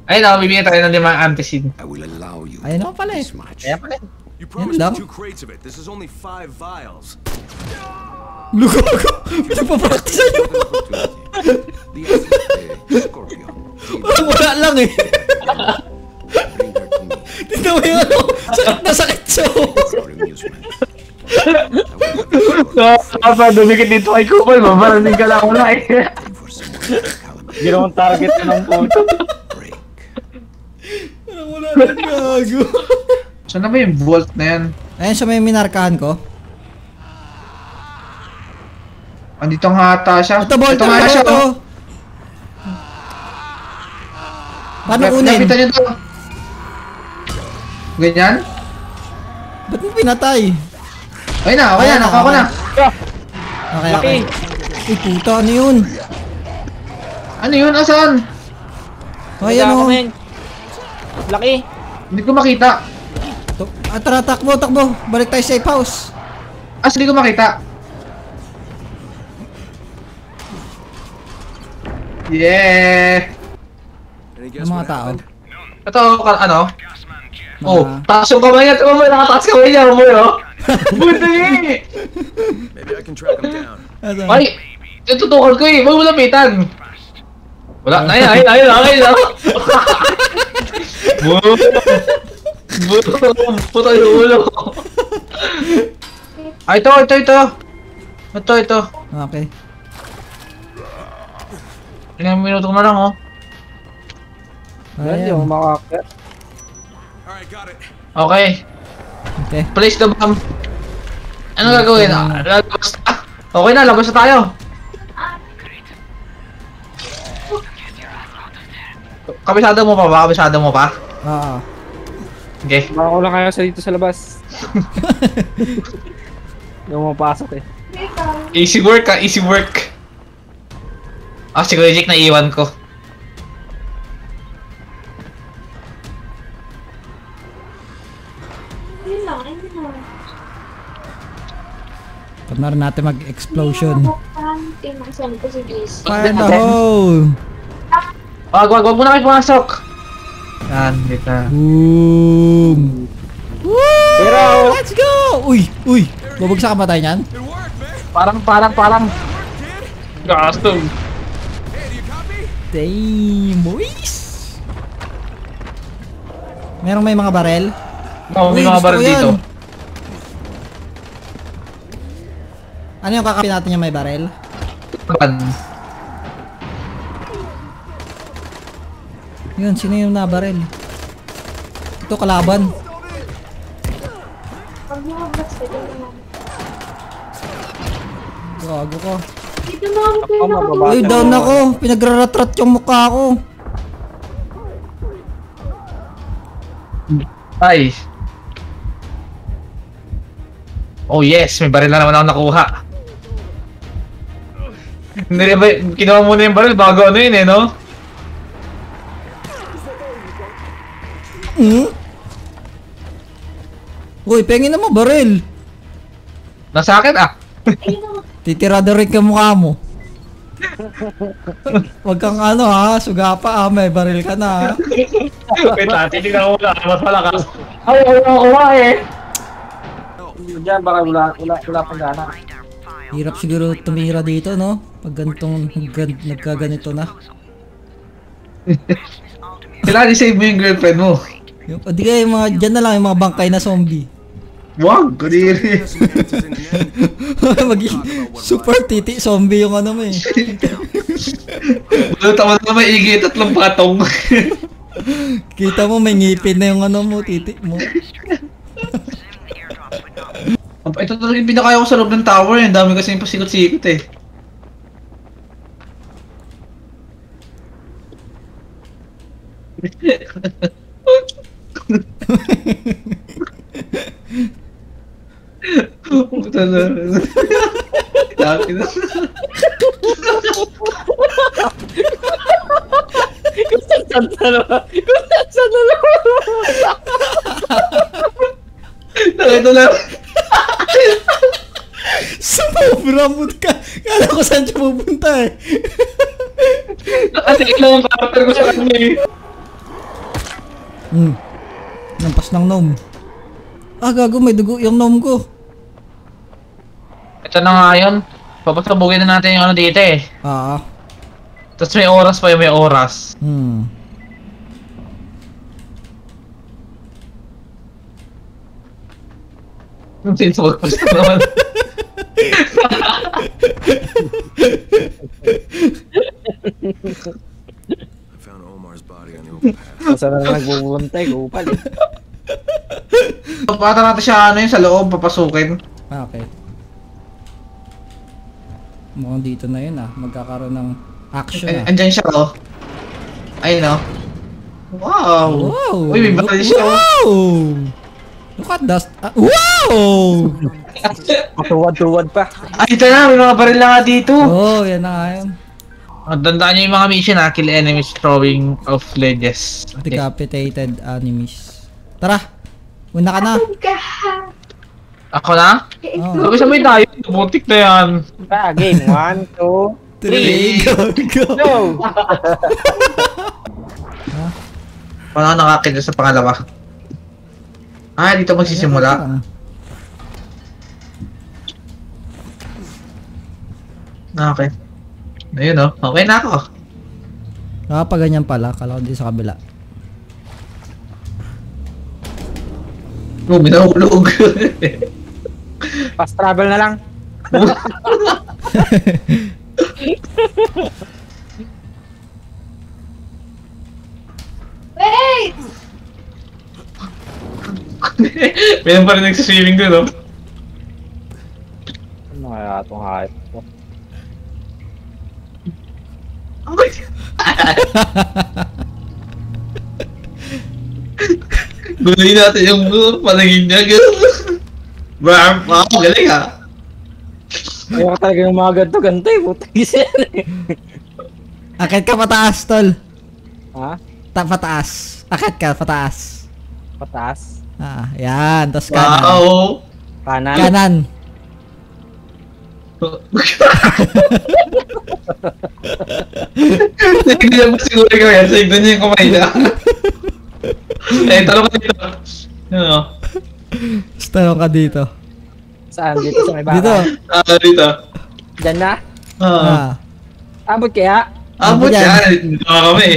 Ay, bibigyan tayo ng 5 antacid. Ayun naman pala eh. Kaya pala. You promised me 2 crates of it. This is only 5 vials. Lugo! Pinagpapractice nyo! Wala lang eh. Tignan mo yung ano, sakit na sakit siya. Dumikit dito kay Kupal, mabarating ka lang wala eh. Ginawang target na ng puto. Parang wala lang gago. Saan na ba yung vault na yan? Ayun siya may minarkahan ko. Andito nga ata siya. Ito vault nga na siya. ito. Paano kunin? Napitan nyo to. Ganyan? Ba't mo pinatay? Okay na, okay na, nakuha ko na. Okay, okay. Uy, puta, ano yun? Ano yun? Asan? Ayan o. Laki. Hindi ko makita. Tara, takbo, takbo. Balik tayo sa safe house. Hindi ko makita. Yeah! Ang mga tao. Ito, ano? Oh, taas yung kamay niya. Ito, nakataas kamay niya. Oh. Buti! Maybe I can track him down. Ay! Tututukan ko eh. Huwag mo lapitan. Wala. Ayun. Puto yung ulo. Ay, ito. Ito. Okay. Ilang minuto na lang, oh. Hindi Ayan. ako makakit. Alright, got it. Okay. Okay. Place the bomb. Ano gagawin? Labas na. Okay na, labas na tayo. Kabisado mo pa ba? Oo. Okay. Baka ko lang kaya sa dito sa labas. Hindi ako mapasok eh. Easy work ah, easy work. Siguro Jake na iwan ko. Pag natin mag-explosion. Fire in the Natin. hole! Wag mo na kayo pumasok. Yan, dito. Boom! Woo! Pero, Let's go! Uy! Babagsak ka ba tayo niyan? It worked, man. Parang. Gastong. Hey, do you copy? Damn, boys! Merong may mga barel? Oh, may Uy, mga gusto baril ko yan. dito. Ano yung kakapin natin yung may barel? Ban. Yun, sino yung nabarel? Ito kalaban. Gago ko. Uy, down ako. Pinagraratrat yung mukha ko. Ay. Oh yes, may baril na naman ako nakuha. Kinuha muna yung baril bago ano yun eh, no? Uy, pengin na mo baril. Nasa akin ah. Titirada rin ka mukha mo. Huwag kang ano ha, suga pa may baril ka na ha. Wait lang, titignan ko muna, mas malakas. ay, ayaw ko nga eh. Diyan, baka wala pang gana. Hirap siguro tumira dito, no? Pag ganitong nagkaganito na. Kailangan i-save mo yung girlfriend mo. Yung, di kaya yung mga, dyan na lang yung mga bangkay na zombie. Wag, kadiri. Maging super titi zombie yung ano mo eh. Tama na may igi, 3 patong. Kita mo may ngipin na yung ano mo, titi mo. Ito talaga yung pinakaya ko sa loob ng tower eh. Ang dami kasi yung pasikot-sikot eh. Puta na. Dami na. Nakita na. Sumobra mo ka. Kala ko saan siya pupunta eh. Nakatik lang ang character ko sa kanya eh. Lampas ng gnome. Ah, gago, may dugo yung gnome ko. Ito na nga yun. Papasabugin na natin yung ano dito eh. Ah. Tapos may oras pa yung may oras. Sinusuot ko siya naman. I found Omar's body on the open path. Masa na nagbubuntay, kupal eh. Pata natin siya ano yun sa loob, papasukin. Ah, okay. Mukhang dito na yun ah. Magkakaroon ng action ah. Andyan siya oh. Ayun oh. Wow! Wow! Uy, may baril siya oh. Wow! Look at that. Wow! Matuwad-tuwad pa. Ay, ito na, may mga baril na nga dito. Oh, yan na nga yun. Tandaan niyo yung mga mission ha, kill enemies throwing of ledges. Okay. Decapitated enemies. Tara! Una ka na! Ako na? Oh. Sabi sabay tayo, butik na yan. Game, 1, 2, 3, go! go! Paano ako nakakita sa pangalawa? Ah, dito magsisimula. Okay. Ayun oh, okay na ako. Nakapaganyan pala, kala ko din sa kabila. Oh, minahulog. Fast travel na lang. Wait! Meron pa rin nagsiswimming doon, oh. Ano kaya itong hype ko? Guluhin natin yung panagin niya, gano'n. Bam! Wow, galing ha. Ayaw ka talaga yung mga ganto-ganto eh, putang isa yan eh. Akit ka pataas, tol. Ha? Pataas. Akit ka, pataas. Pataas? Ah, yan. Tapos kanan. Wow! Kanan? Kanan. Hindi na ba siguro ikaw yan? Siguro niya yung kamay niya. Eh, talong ka dito. Ano? Tapos tanong ka dito. Saan? Dito sa may baka? Dito. Ah, dito. Diyan na? Ah. Ah. Abot kaya? Abot Abot yan. yan. Dito nga kami.